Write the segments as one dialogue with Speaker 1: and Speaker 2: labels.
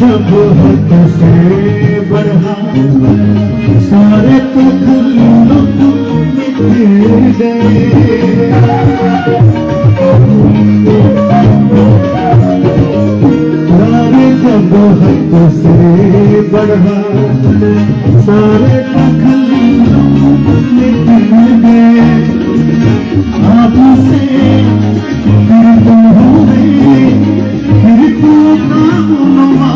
Speaker 1: जब हाथ से बढ़ा सारे तकल्लुफ़ मिट गए सारे जब हाथ से बढ़ा सारे तकल्लुफ़ मिट गए आपसे फिर तो हुए फिर तो नामुनुमा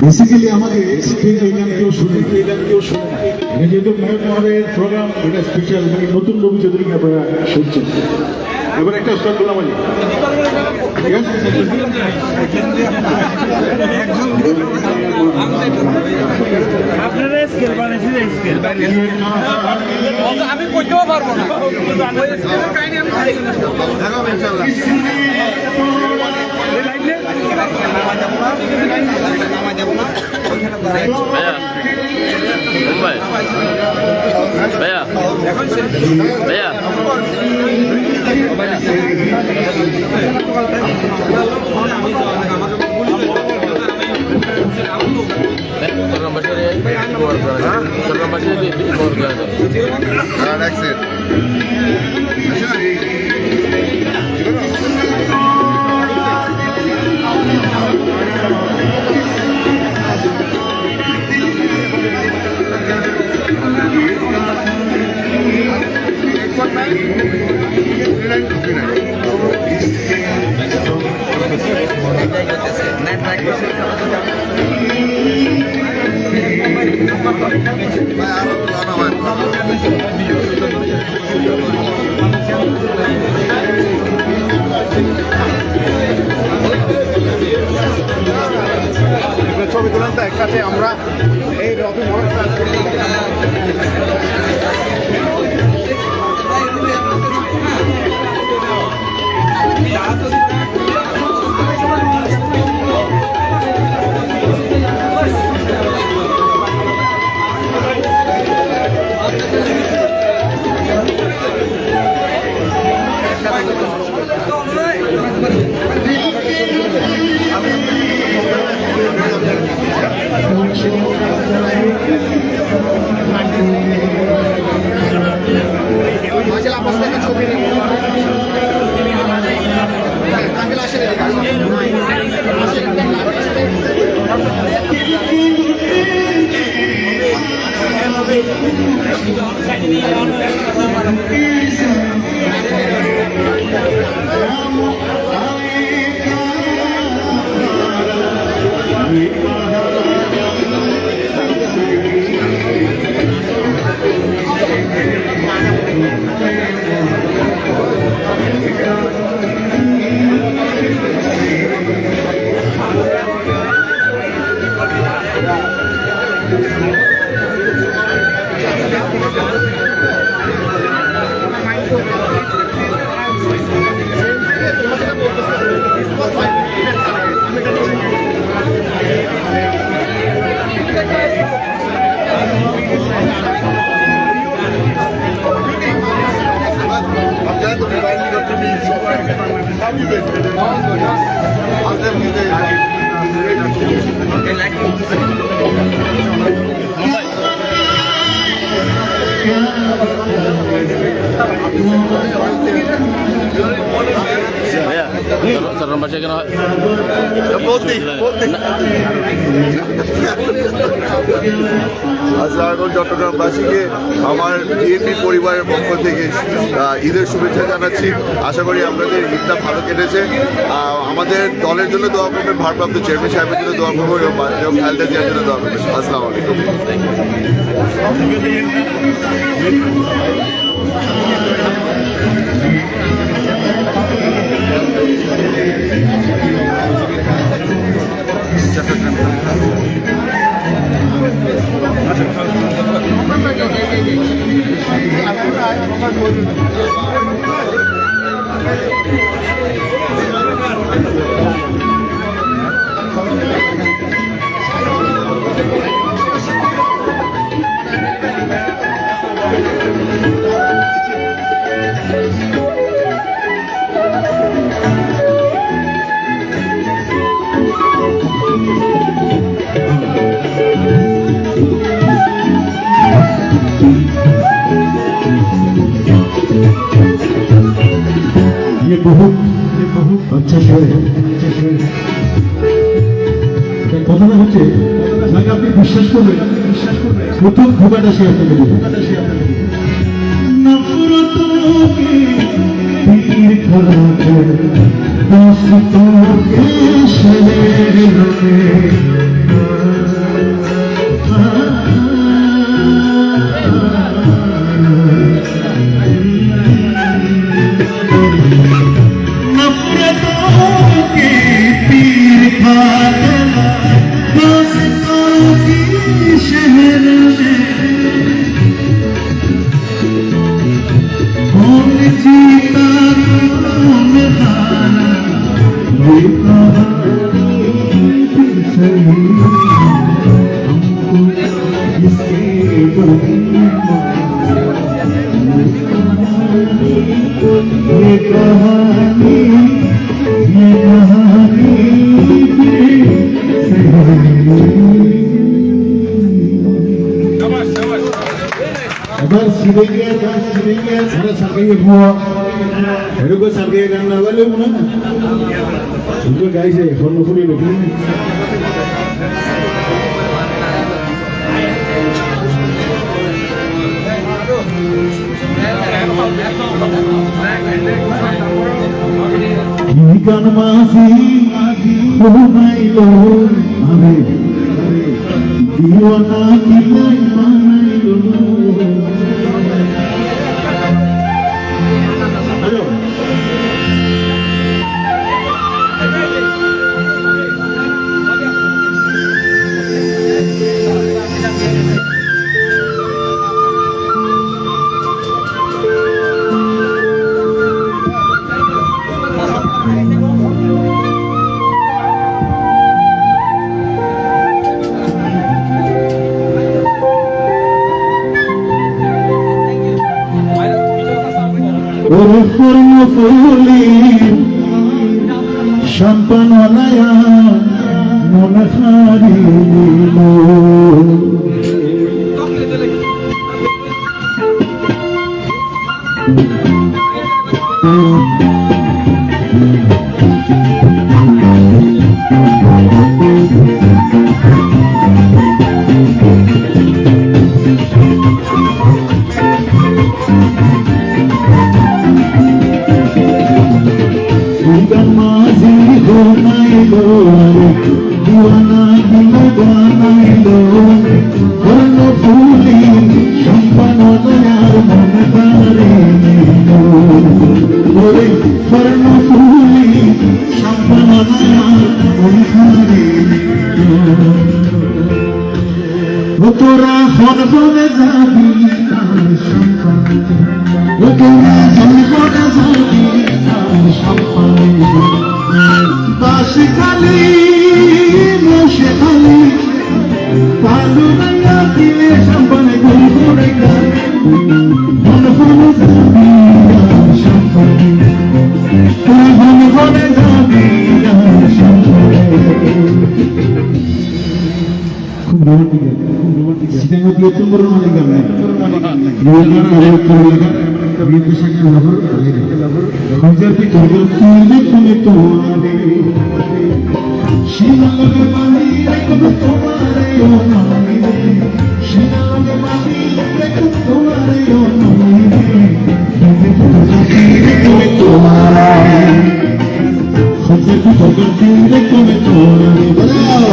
Speaker 1: বেসিক্যালি আমাকে এই গান কেউ শুনে এটা যেহেতু নায়ক মহাবের প্রোগ্রাম, এটা স্পেশাল, মানে নতুন রবি চৌধুরীকে আপনারা শুনছেন। এবার একটা উস্তাদ বললাম আমি, ঠিক আছে?
Speaker 2: আমি কইতেও পারবো না।
Speaker 3: भैया भैया
Speaker 4: ছবি তুলেন তো একসাথে আমরা এই রথ
Speaker 3: ভাইয়া চরণ বাসা কেন
Speaker 5: আসসালামু চট্টগ্রামবাসীকে আমার বিএনপি পরিবারের পক্ষ থেকে ঈদের শুভেচ্ছা জানাচ্ছি। আশা করি আপনাদের ঈদটা ভালো কেটেছে। আমাদের দলের জন্য দোয়া করবেন, ভারপ্রাপ্ত চেয়ারম্যান সাহেবের জন্য দোয়া করবেন এবং খালেদা জিয়ার জন্য দোয়া করবেন। আসসালামু আলাইকুম।
Speaker 1: ये बहुत अच्छा शेर है। কথাটা হচ্ছে যাকে আপনি বিশ্বাস করবেন প্রথম ধোকাটা সে আপনাকে দেবে। नफरतों के तीर खाकर दोस्तों के शहर में सारा सरकारी हुआ हेरो को सरकारी करना वाले हो ना उनको गाइस है फोन फुली लेकिन Ikan masih bunai lo, amin. Diwana kita bunai lo. Ayo. Ore forno fuli Champanolaya Monachari Lilo Diwana Diwana Forno fuli Champanolaya Monachari Lilo Ore forno fuli Champanolaya Monachari Lilo তোরা হন হনে যাবি আর সম্পানে তোরা হন হনে যাবি আর সম্পানে বাসি খালি বসে খালি পালু রাঙ্গা দিলে সম্পানে গুল করে হন হনে যাবি আর সম্পানে তোরা হন গৌতম বড় মালিক গান নাই বিদ্যুৎ সাগর লাভর খোঁজার কি করবে তুমি তোমারে শিলালকে মানি রেখো তোমারে ও মানি শিলালকে মানি রেখো তোমারে ও মানি তুমি তোমারে খোঁজার কি করবে তুমি তোমারে বলো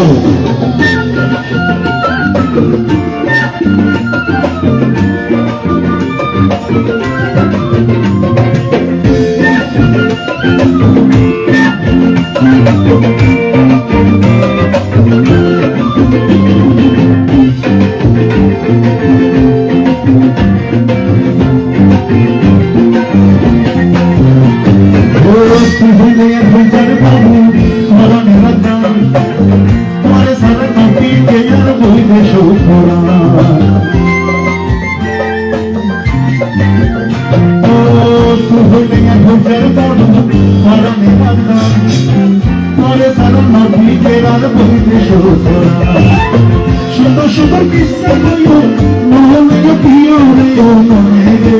Speaker 1: সুন্দর সুন্দর কিসা কইও মনে প্রিয় রে ও মনে রে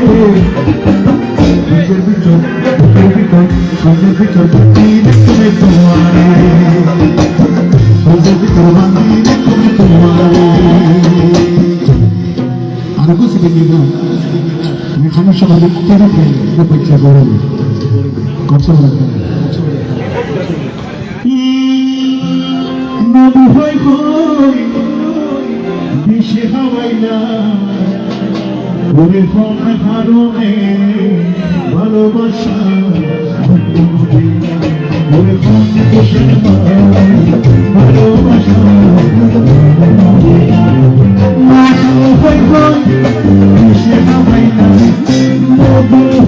Speaker 1: সুন্দর ভিতর তুমি তোমারে সুন্দর ভিতর বাঁধিলে তুমি তোমারে আর কিছু নিব আমি সমস্যা ভাবে কেটে অপেক্ষা করব কত লাগে নদী হই হই বিষে হাওয়াইলা ওরে ফোন হারনে ভালোবাসা ওরে ফোন কুশল ভালোবাসা নদী হই হই বিষে হাওয়াইলা নদী হই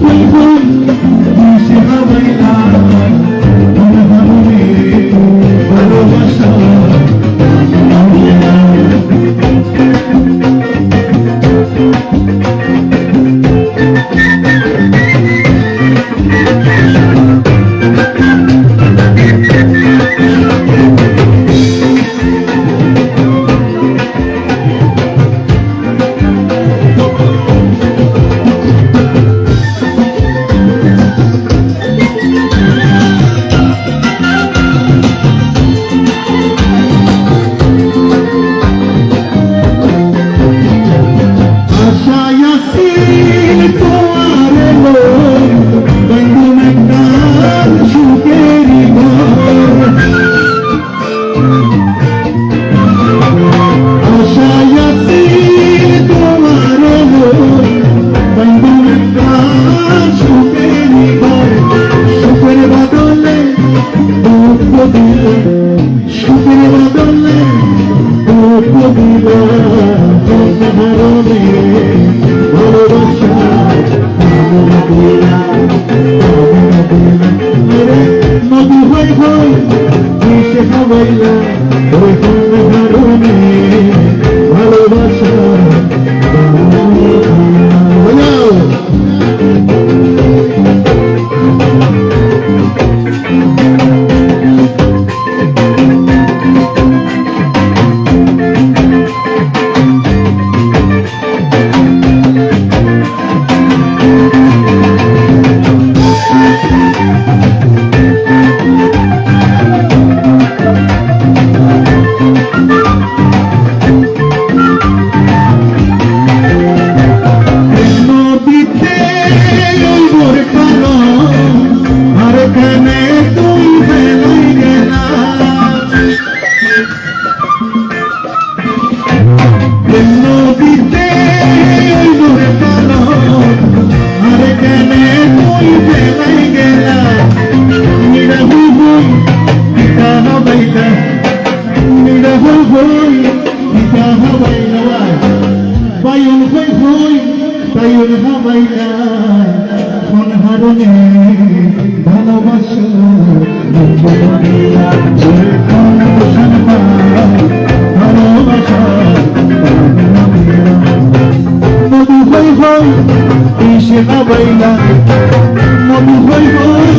Speaker 1: হই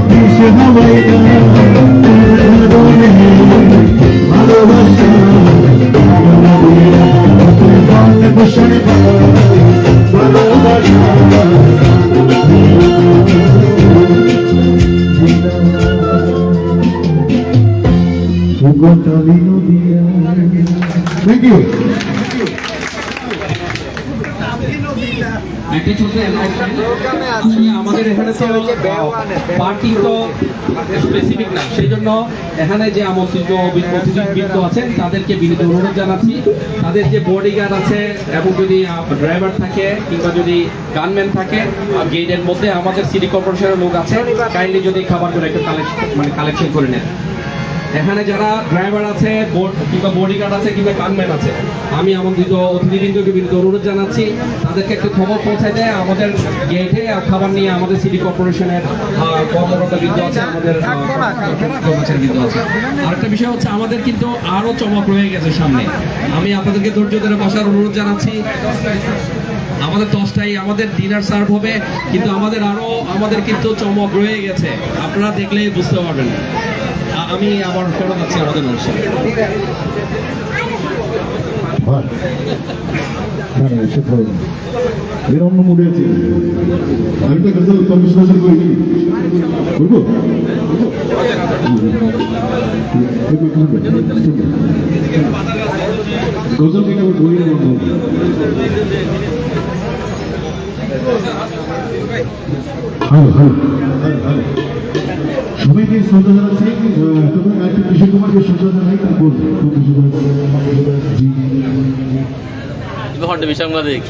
Speaker 1: বিষে হাওয়াইলা ওরে হারনে ভালোবাসা ভালোবাসার থ্যাংক ইউ।
Speaker 6: একটা ছোট আসলে আমাদের এখানে তো পার্টি তো স্পেসিফিক না, সেই জন্য এখানে যে আমন্ত্রিত অতিথিবৃন্দ আছেন তাদেরকে বিনীত অনুরোধ জানাচ্ছি, তাদের যে বডিগার্ড আছে এবং যদি ড্রাইভার থাকে কিংবা যদি গানম্যান থাকে গেটের মধ্যে আমাদের সিটি কর্পোরেশনের লোক আছে, কাইন্ডলি যদি খাবারগুলো একটু কালেকশন করে নেন। এখানে যারা ড্রাইভার আছে কিংবা বডিগার্ড আছে কিংবা গানম্যান আছে, আমি আমন্ত্রিত অতিথিবৃন্দকে বিনীত অনুরোধ জানাচ্ছি তাদেরকে একটু খবর পৌঁছায় দেয় আমাদের গেটে খাবার নিয়ে আমাদের সিটি কর্পোরেশনের কর্মকর্তাবৃন্দ আছে, আমাদের কর্মচারীবৃন্দ আছে। আরেকটা বিষয় হচ্ছে আমাদের কিন্তু আরো চমক রয়ে গেছে সামনে, আমি আপনাদেরকে ধৈর্য ধরে বসার অনুরোধ জানাচ্ছি। আমাদের 10টায় আমাদের ডিনার সার্ভ হবে, কিন্তু আমাদের কিন্তু চমক রয়ে গেছে, আপনারা দেখলেই বুঝতে পারবেন। আমি আবার ফেরত যাচ্ছি আমাদের অনুষ্ঠানে।
Speaker 1: এর অন্য মুডে আছে, আমি তো গজল কম্পিটিশন করি করবো। গজল থেকে আমি বলি হ্যালো হ্যালো হ্যালো, সবাইকে শ্রদ্ধা জানাচ্ছি। তবে একটু কিশোর কুমারকে শ্রদ্ধা জানাই, কি বলবো
Speaker 3: হন্ডে বিষয় দেখ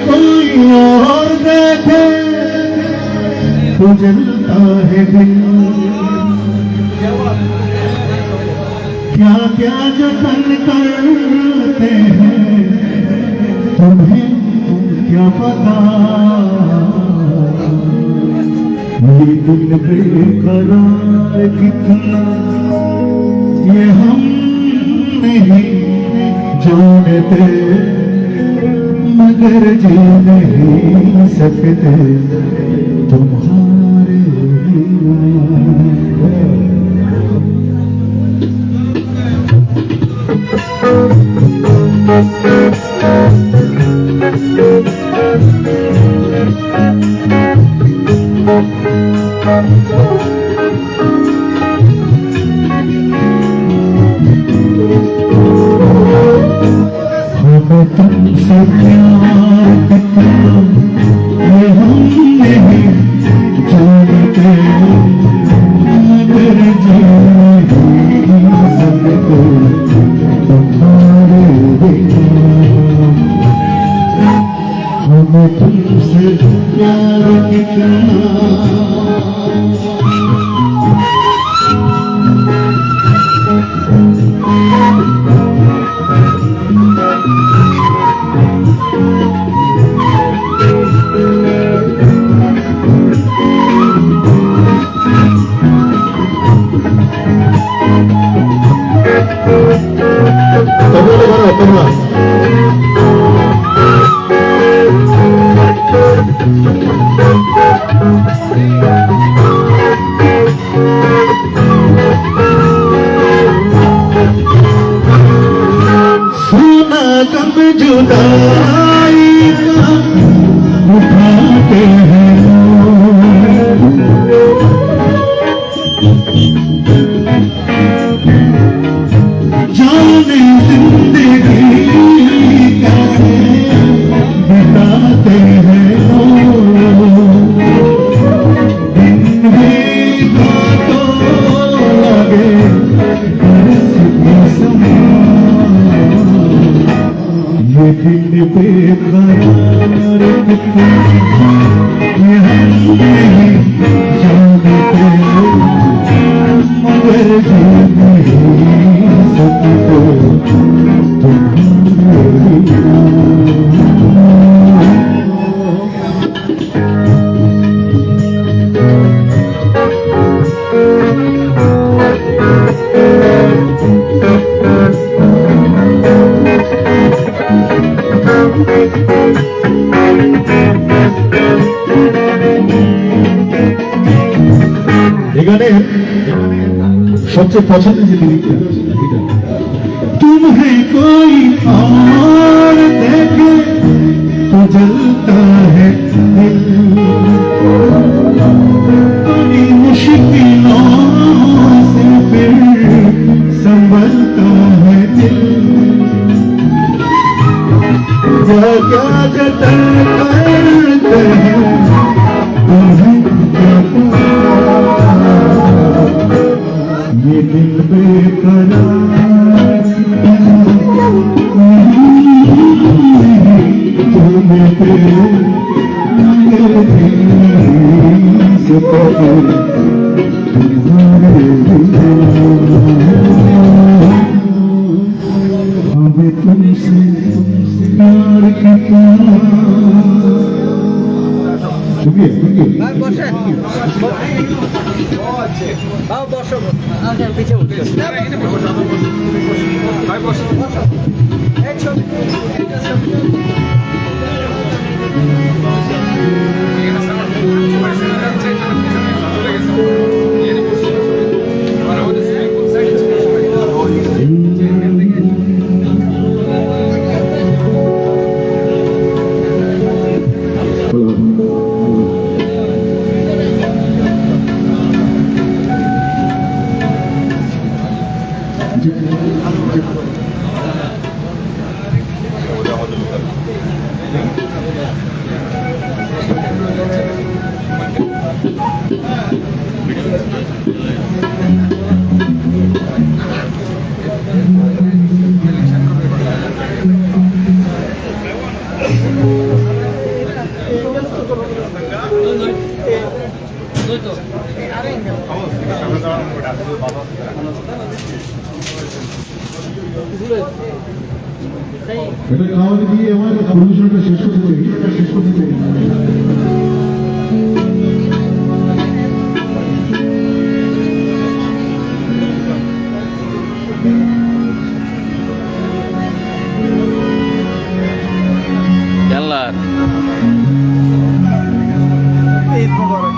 Speaker 1: कोई और देखे तो जलता है दिल, क्या क्या जतन करते हैं तुम्हें क्या पता, ये दिल बेकरार कितना ये हम नहीं जानते, मगर जी नहीं सकते तुम्हारे तुमसे प्यार कितना ये हम नहीं जानते, मगर जी नहीं सकते तुम्हारे बिना, हमें तुमसे प्यार कितना। सुना कब जुदाई का उठाते हैं जाने जिंदगी कैसे बिताते हैं दिन भी तो लगे ये दिल बेकरार कितना ये हम नहीं जानते, मगर जी नहीं सकते तुम्हारे बिना। এখানে সবচেয়ে পছন্দের যে লিরিকটা এটা तुम्हें कोई और देखे तो जलता है दिल बड़ी मुश्किलों से फिर संभलता है दिल क्या क्या जतन करते हैं तुम्हें क्या पता ये दिल बेकरार तुमसे प्यार कितना শুকিয়ে শুকিয়ে এটা খাওয়া দিয়ে আমার পরিবেশনটা শেষ করতে চাই
Speaker 3: জানলার
Speaker 1: ভালো ভালো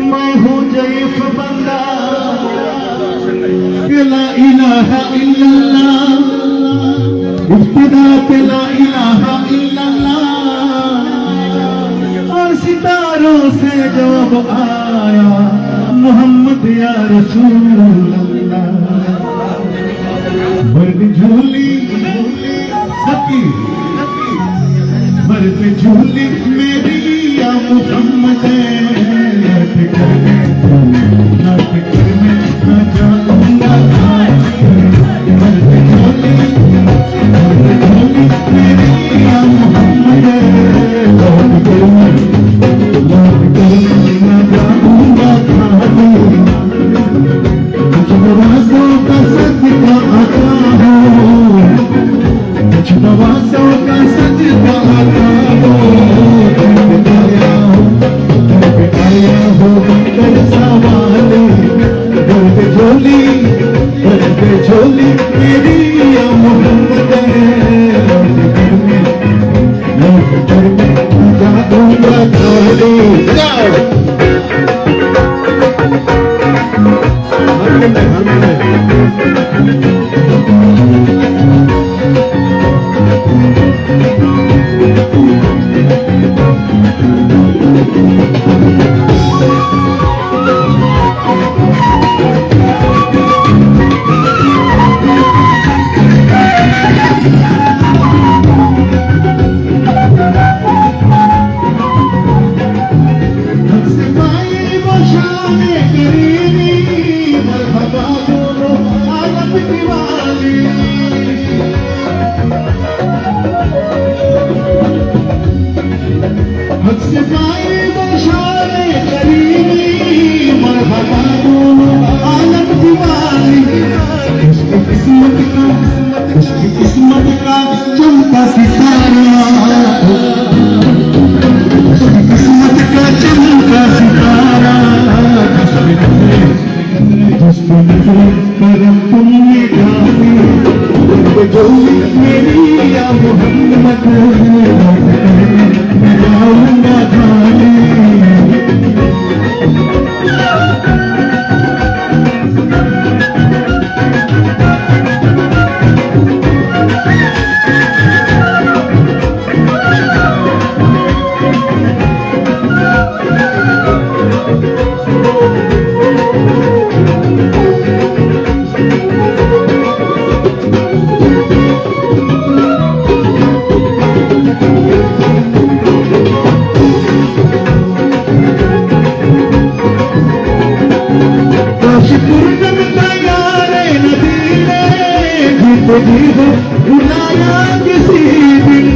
Speaker 1: मैं हूँ जैफ बंदा ला इलाहा इल्लल्लाह इब्तिदा पे ला इलाहा इल्लल्लाह और सितारों से जब आया मोहम्मद या रसूल अल्लाह मर्द झूली सकी मर्द झूली मेरी या मोहम्मद नाट कर में न जाऊंगा मर्द झूली मेरी या मोहम्मद नाट कर में न जाऊंगा कुछ नवाजों का सदका आता हूँ कुछ नवाजों का सदका आता हूँ आया हो कर सवाल दर्द झोली मेरी या मोहम्मद लौट कर में जाऊंगा थोड़ी Bye. करम तुमने ढाली जो मेरी या मोहम्मद मैं जाऊंगा खाने बुलाया किसी दिन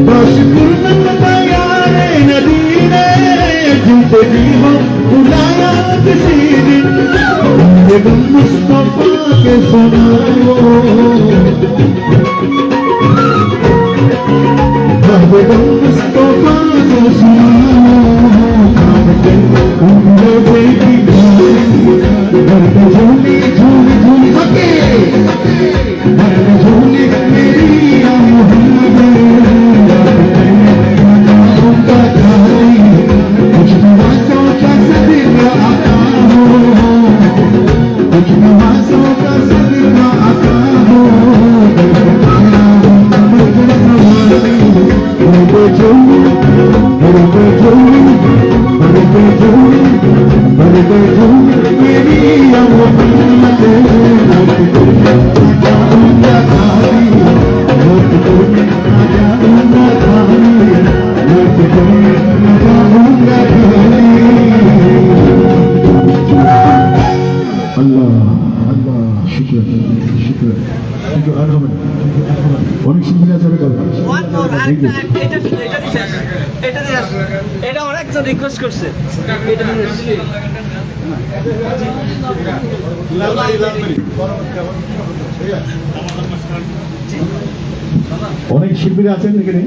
Speaker 1: बस नदी ने जिंदगी हो बुलाया किसी दिन बेगम मुस्तफा के सुनाओ बेगम मुस्तफा के झूली झूली झूली सके झूली मेरी कुछ नवासों का सदका आता हो कुछ नवासों का सदका आता हो অনেক শিল্পী আছে
Speaker 2: এটা আমার একজন রিকোয়েস্ট করছে
Speaker 1: অনেক শিল্পীরা আছেন এখানে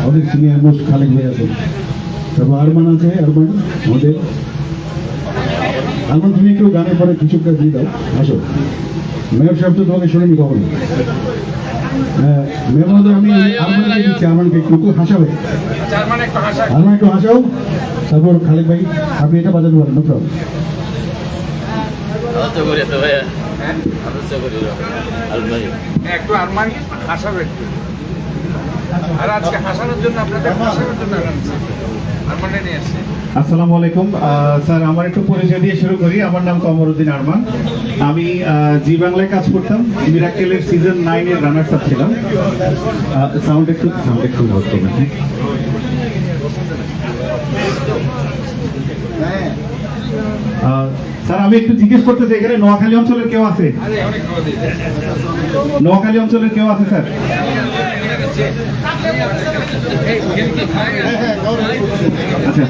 Speaker 1: অনেক সিনিয়র মোস্ট খালেক ভাই আছেন তারপর আরমান আছে আরমান আমাদের আরমান তুমি একটু গানের পরে কিছু একটা দিয়ে দাও আসো মেয়র সাহেব তো তোমাকে শুনেনি কখনো মেয়র মহোদয় আমি আরমানকে দিচ্ছি আরমানকে একটু হাসাবে আরমান একটু হাসাও তারপর খালেক ভাই আপনি এটা বাজাতে পারেন নো প্রবলেম
Speaker 4: একটু আরমান হাসাবে একটু আর আজকে হাসানোর জন্য আপনাদের হাসানোর জন্য আরমানে নিয়ে আসছে।
Speaker 7: আসসালামু আলাইকুম স্যার, আমার একটু পরিচয় দিয়ে শুরু করি। আমার নাম কমরউদ্দিন আরমান। আমি জি বাংলায় কাজ করতাম, মিরাকেলের সিজন 9 এর রানার্স আপ ছিলাম। সাউন্ড একটু ভালো করবেন। স্যার আমি একটু জিজ্ঞেস করতে চাই, এখানে নোয়াখালী অঞ্চলের কেউ আছে? নোয়াখালী অঞ্চলের কেউ আছে স্যার? আচ্ছা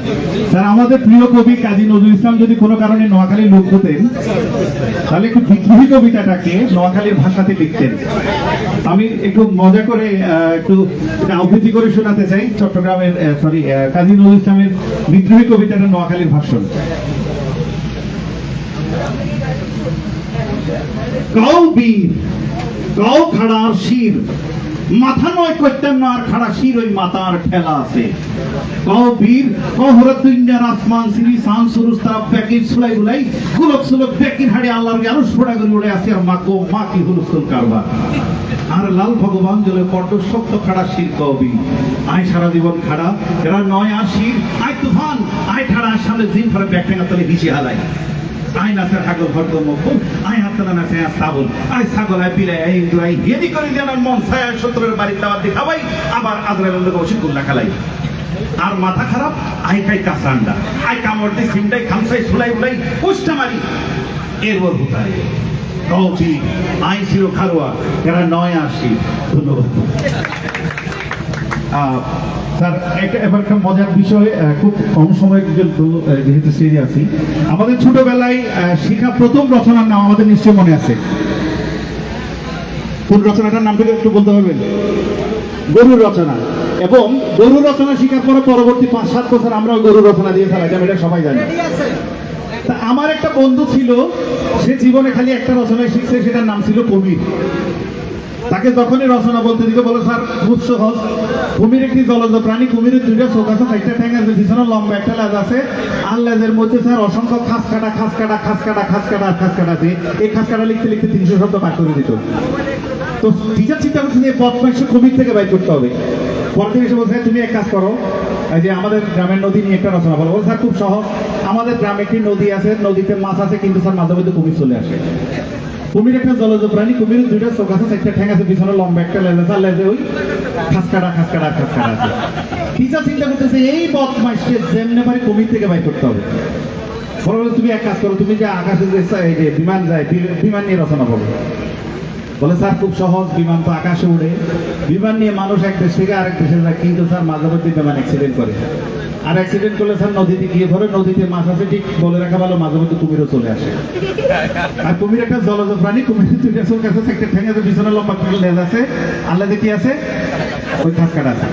Speaker 7: স্যার, আমাদের প্রিয় কবি কাজী নজরুল ইসলাম যদি কোনো কারণে নোয়াখালীর লোক হতেন তাহলে একটু বিদ্রোহী কবিতাটাকে নোয়াখালীর ভাষাতে লিখতেন। আমি একটু মজা করে একটু আবৃত্তি করে শোনাতে চাই চট্টগ্রামের কাজী নজরুল ইসলামের বিদ্রোহী কবিতাটা নোয়াখালীর ভাষণ। কাউ বীর কাউ খাড়ার শির মাথা নয় করতেন না আর খাড়া শির ওই মাথার ঠেলা আছে। কাউ বীর কাউ হরত দুনিয়ার আসমান সিরি সান সুরুস তারা প্যাকেজ সুলাই গুলাই গুলক সুলক প্যাকিন হাড়ি আল্লাহর আরো সোড়া করে উড়ে আসে আর মা কি হুলস্থুল কারবার। আর লাল ভগবান জলে বড্ড শক্ত খাড়া শির কবি আয় সারা জীবন খাড়া এরা নয় আর শির আয় তুফান আয় খাড়া সামনে জিন ফরে ব্যাকটেঙ্গা তলে ভিজে হালাই আই নাচের হাগল ভর্দ মুকুল আই হাতলা নাচে সাবল আই ছাগল আই বিলাই আই ইন্দুরাই হেদি করে দেন মন ছায়া সত্তরের বাড়ির দাওয়াত দেখাবাই আবার আদরের লোক বসে গুল্লা খালাই। আর মাথা খারাপ আই খাই কাঁচান্ডা আই কামড় দিয়ে সিমটাই খামসাই সুলাই উলাই পুষ্টা মারি এর ওর হুতায় কৌচি আই ছিল খারোয়া এরা নয় আসি। ধন্যবাদ স্যার। এবার একটা মজার বিষয়, খুব কম সময়ের জন্য যেহেতু স্টেজে আছি, আমাদের ছোটবেলায় শিখা প্রথম রচনার নাম আমাদের নিশ্চয় মনে আছে। কোন রচনাটার নামটা একটু বলতে পারবেন? গরুর রচনা। এবং গরু রচনা শিকার পরে পরবর্তী 5-7 বছর আমরাও গরু রচনা দিয়ে চালাইতাম, এটা সবাই জানে। তা আমার একটা বন্ধু ছিল, সে জীবনে খালি একটা রচনা শিখছে, সেটার নাম ছিল কুমির। তাকে যখনই রচনা বলতে দিকে বলো স্যার খুব সহজ, কুমির একটি জলজ প্রাণী, কুমিরের 2টা চোখ আছে, 4টা ঠ্যাং আছে, পিছনে লম্বা একটা লেজ আছে, আর লেজের মধ্যে স্যার অসংখ্য খাস কাটা আছে। এই খাস কাটা লিখতে লিখতে 300 শব্দ পাঠ করে দিত। তো টিচার চিন্তা করছে যে বদমাইশ কুমির থেকে বাইর করতে হবে। পরের দিন এসে বলছে তুমি এক কাজ করো, এই যে আমাদের গ্রামের নদী নিয়ে একটা রচনা বলো। স্যার খুব সহজ, আমাদের গ্রামে একটি নদী আছে, নদীতে মাছ আছে, কিন্তু স্যার মাঝে মধ্যে কুমির চলে আসে। কুমির একটা জলজ প্রাণী, কুমিরের 2টা চোখ আছে, 4টা ঠ্যাং আছে, পিছনে লম্বা একটা লেজ আছে, আর লেজে ওই খাস কাটা আছে। টিচার চিন্তা করতেছে এই বদমাইশকে যেমনে পারি কুমির থেকে বাইর করতে হবে। বলো তুমি এক কাজ করো, তুমি যে আকাশে যে এই যে বিমান যায়, বিমান নিয়ে রচনা বলো। বলে স্যার খুব সহজ, বিমান তো আকাশে উড়ে, বিমান নিয়ে মানুষ এক দেশ থেকে আরেক দেশে যায়, কিন্তু স্যার মাঝে মধ্যে বিমান অ্যাক্সিডেন্ট করে, আর অ্যাক্সিডেন্ট করলে স্যার নদীতে গিয়ে পড়ে, নদীতে মাছ আছে ঠিক, বলে রাখা ভালো মাঝে মধ্যে কুমিরও চলে আসে। আর কুমির একটা জলজ প্রাণী, কুমিরের 2টা চোখ আছে, 4টা ঠ্যাং আছে, পিছনে লম্বা একটা লেজ আছে, আল্লাহ কি আছে ওই খাস কাটা আছে।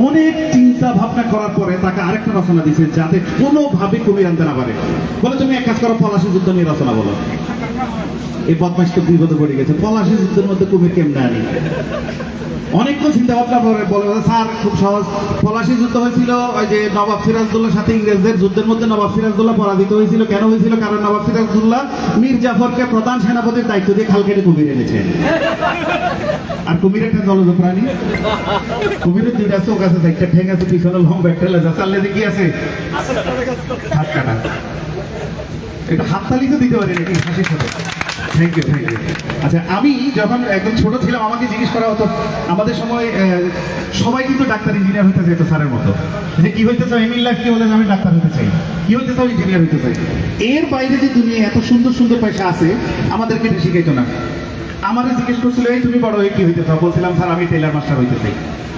Speaker 7: অনেক চিন্তা ভাবনা করার পরে তাকে আরেকটা রচনা দিয়েছে যাতে কোনোভাবে কুমির আনতে না পারে। বলে তুমি এক কাজ করো, পলাশী যুদ্ধ নিয়ে রচনা বলো। এই বদমাইশটা বিপদে পড়ে গেছে, পলাশী যুদ্ধের মধ্যে কুমির কেমনে আনি? অনেকক্ষণ চিন্তা ভাবনা করে বলে স্যার খুব সহজ, পলাশী যুদ্ধ হয়েছিল ওই যে নবাব সিরাজদৌল্লার সাথে ইংরেজদের যুদ্ধের মধ্যে নবাব সিরাজদৌল্লাহ পরাজিত হয়েছিল। কেন হয়েছিল? কারণ নবাব সিরাজদৌল্লাহ মীর জাফরকে প্রধান সেনাপতির দায়িত্ব দিয়ে খাল কেটে কুমির এনেছে। আর কুমির একটা জলজ প্রাণী, কুমিরের 2টা চোখ আছে, 4টা ঠ্যাং আছে, পিছনে লম্বা একটা লেজ আছে, আর লেজে কি আছে হাত কাটা। এটা হাততালি তো দিতে পারি নাকি হাসির সাথে? Thank you. আচ্ছা, আমি যখন একদম ছোট ছিলাম আমাকে জিজ্ঞেস করা হতো, আমাদের সময় সবাই কিন্তু ডাক্তার ইঞ্জিনিয়ার হইতে চাইতো স্যারের মতো, যে কি হইতে চাও এমনি লাইফ, কি বলে আমি ডাক্তার হতে চাই, কি হইতে চাও ইঞ্জিনিয়ার হইতে চাই। এর বাইরে যে দুনিয়া এত সুন্দর সুন্দর পয়সা আছে, আমাদেরকে এটা শিখাইতো না। আমাদের জিজ্ঞেস করছিল এই তুমি বড় হয়ে কি হইতে চাও? বলছিলাম স্যার আমি টেলার মাস্টার হইতে চাই,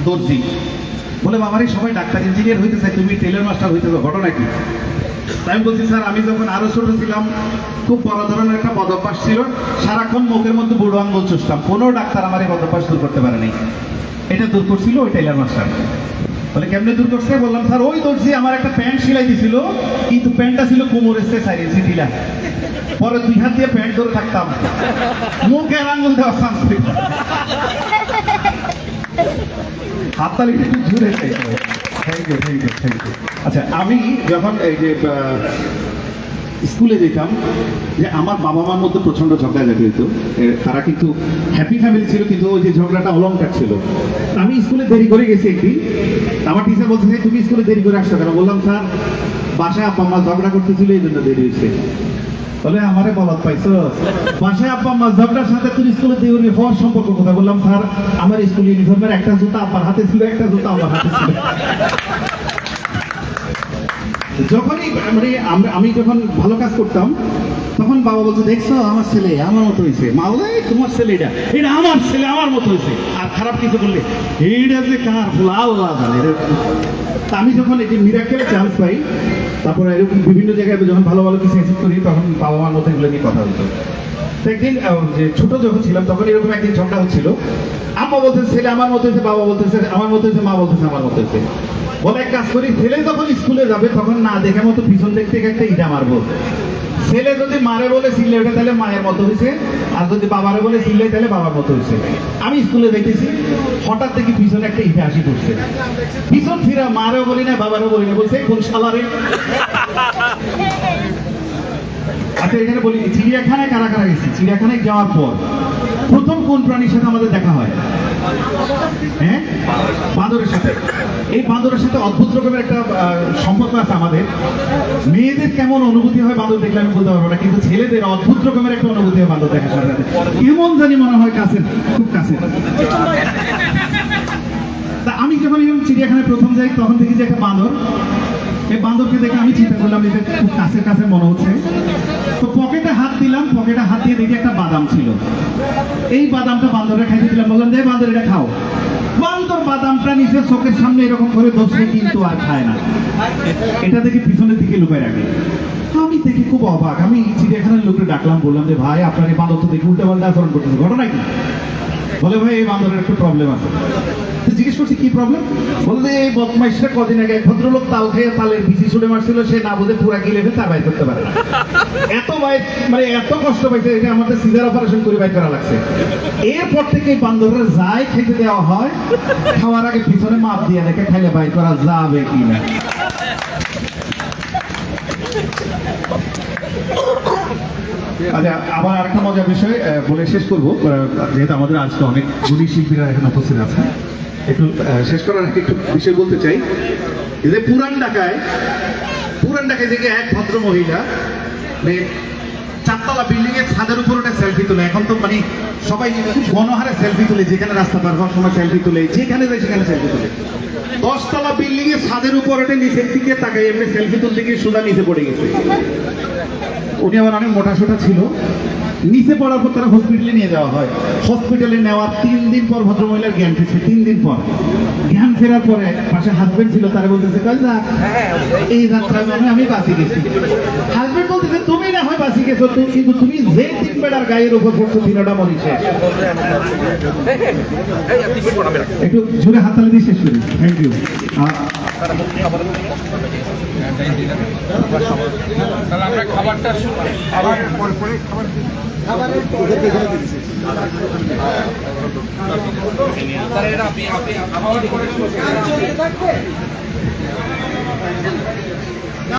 Speaker 7: দর্জি। বলে আমারই সবাই ডাক্তার ইঞ্জিনিয়ার হইতে চাই, তুমি টেলার মাস্টার হইতে চাও, ঘটনা কি? তাই আমি বলছি স্যার আমি যখন আরো ছোট ছিলাম খুব বড় ধরনের একটা বদভ্যাস ছিল, সারাক্ষণ মুখের মধ্যে বুড়ো আঙ্গুল চুষতাম, কোনো ডাক্তার আমার এই বদভ্যাস দূর করতে পারেনি। এটা দূর করছিল ওই টেলার মাস্টার। বলে কেমনে দূর করছে? বললাম স্যার ওই দর্জি আমার একটা প্যান্ট সেলাই দিছিল, কিন্তু প্যান্টটা ছিল কোমরের চেয়ে 4 ইঞ্চি ঢিলা, পরে 2 হাত দিয়ে প্যান্ট ধরে থাকতাম, মুখের আঙ্গুল দেওয়া চান্স ছিল। হাততালিটা একটু জোরে চাইতে হবে। Thank you. আচ্ছা, আমি যখন এই যে স্কুলে যেতাম, যে আমার বাবা মার মধ্যে প্রচন্ড ঝগড়াঝাটি হইতো। তারা কিন্তু হ্যাপি ফ্যামিলি ছিল, কিন্তু ওই যে ঝগড়াটা অলংকার ছিল। আমি স্কুলে দেরি করে গেছি একদিন, আমার টিচার বলছে তুমি স্কুলে দেরি করে আসছো কেন? বললাম স্যার বাসায় আব্বা মা ঝগড়া করতেছিল, এই জন্য দেরি হয়েছে। বলে আমারে বলত পাইছো, বাসায় আব্বা মা ঝগড়ার সাথে তোর স্কুলে দেরি হওয়ার সম্পর্ক কোথায়? বললাম স্যার আমার স্কুল ইউনিফর্মের একটা জুতা আব্বার হাতে ছিল, একটা জুতা আমার হাতে ছিল। যখনই মানে আমি যখন ভালো কাজ করতাম তখন বাবা বলতো দেখছো আমার ছেলে আমার মতো হয়েছে, মা বলে তোমার ছেলে এটা আমার ছেলে আমার মতো হয়েছে। আর খারাপ কিছু করলে এইটা যে কার আল্লাহ জানে। তা আমি যখন এই যে মিরাকেল চান্স পাই, তারপরে এরকম বিভিন্ন জায়গায় যখন ভালো ভালো কিছু অ্যাচিভ করি, তখন বাবা মার মতো এগুলো নিয়ে কথা হতো। তো একদিন যে ছোট যখন ছিলাম তখন এরকম একদিন ঝগড়া হচ্ছিল, আম্মা বলতেছে ছেলে আমার মতো হয়েছে, বাবা বলতেছে আমার মতো হয়েছে, মা বলতেছে আমার মতো হয়েছে। বলে এক কাজ করি, ছেলে যখন স্কুলে যাবে তখন না দেখে মতো পিছন দিক থেকে একটা ইটা মারবো। ছেলে যদি মারে বলে চিল্লে ওঠে তাহলে মায়ের মতো হয়েছে, আর যদি বাবারে বলে চিল্লে তাহলে বাবার মতো হয়েছে। আমি স্কুলে দেখেছি হঠাৎ দেখি পিছনে একটা ইটা আসি করছে, পিছন ফিরা মারেও বলি না বাবারও বলি না, বলছে কোন শালারে। আচ্ছা এখানে বলি চিড়িয়াখানায় কারা কারা গেছি? চিড়িয়াখানায় যাওয়ার পর প্রথম কোন প্রাণীর সাথে আমাদের দেখা হয়? হ্যাঁ, বাঁদরের সাথে। এই বাঁদরের সাথে অদ্ভুত রকমের একটা সম্পর্ক আছে আমাদের। মেয়েদের কেমন অনুভূতি হয় বাঁদর দেখলে আমি বলতে পারবো না, কিন্তু ছেলেদের অদ্ভুত রকমের একটা অনুভূতি হয় বাঁদর দেখার সাথে। কেমন জানি মনে হয় কাছে, খুব কাছে। তা আমি যখন এরকম চিড়িয়াখানায় প্রথম যাই তখন দেখি যে একটা বাঁদর। এই বাঁদরকে দেখে আমি চিন্তা করলাম এটা খুব কাছে কাছে মনে হচ্ছে। তো পকেটে হাত দিলাম, পকেটে হাত দিয়ে দেখি একটা বাদাম ছিল। এই বাদামটা বান্দরে খাইতে দিলাম, বললাম যে বান্দর এটা খাও। বান্দর বাদামটা নিজের চোখের সামনে এরকম করে ধরছে, কিন্তু আর খায় না। এটা দেখে পিছনের দিকে লুকায় রাখে। আমি দেখি খুব অবাক। আমি চিড়িয়াখানার লোককে ডাকলাম, বললাম যে ভাই আপনার এই বান্দর তো দেখি উল্টা পাল্টা আচরণ করতেছে, ঘটনা কি? বলে ভাই এই বান্দরের একটু প্রবলেম আছে। তো জিজ্ঞেস করছি কি প্রবলেম, বললে এই বদমাইশটা কদিন আগে এক ভদ্রলোক তাল খেয়ে তালের বিচি ছুড়ে মারছিল, সে না বুঝে পুরা গিলে ফেলে তার বাইর করতে পারে না। এত বাইর মানে এত কষ্ট পাইছে, এটা আমাদের সিজার অপারেশন করে বাইর করা লাগছে। এরপর থেকে এই বান্দরের যাই খেতে দেওয়া হয়, খাওয়ার আগে পিছনে মাপ দিয়ে দেখে খাইলে বাইর করা যাবে কিনা। আচ্ছা, আবার আরেকটা মজার বিষয় বলে শেষ করবো, যেহেতু আমাদের আজকে অনেক গুণী শিল্পীরা এখানে উপস্থিত আছে, একটু শেষ করার আগে একটু বিষয় বলতে চাই। এই যে পুরান ঢাকায় থেকে এক ভদ্র মহিলা মানে 4 তলা বিল্ডিং এর ছাদের উপর একটা সেলফি তুলে। এখন তো মানে সবাই খুব গণহারে সেলফি তুলে, যেখানে রাস্তা পার হওয়ার সময় সেলফি তুলে, যেখানে যায় সেখানে সেলফি তুলে। 10 তলা বিল্ডিং এর ছাদের উপর একটা নিচের দিকে তাকাই এমনি সেলফি তুলতে গিয়ে সোজা নিচে পড়ে গেছে। উনি আবার অনেক মোটাসোটা ছিল, নিচে পড়ার পর তারা হসপিটালে নিয়ে যাওয়া হয়। হসপিটালে নেওয়ার 3 দিন পর ভদ্রমহিলার জ্ঞান ফিরছে। 3 দিন পর জ্ঞান ফেরার পরে পাশে হাজবেন্ড ছিল, তারা বলতেছে কাজা এই যাত্রা আমি বাঁচি গেছি। হাজবেন্ড বলতেছে তুমি না হয় বাঁচি গেছো, কিন্তু তুমি যে 3 বেড়ার গায়ের উপর পড়ছো 3টা মরিছে। একটু জোরে হাততালি দিয়ে শেষ করি। Thank you.
Speaker 4: তাহলে আমরা খাবারটা আবার পরে খাবার
Speaker 6: আপনি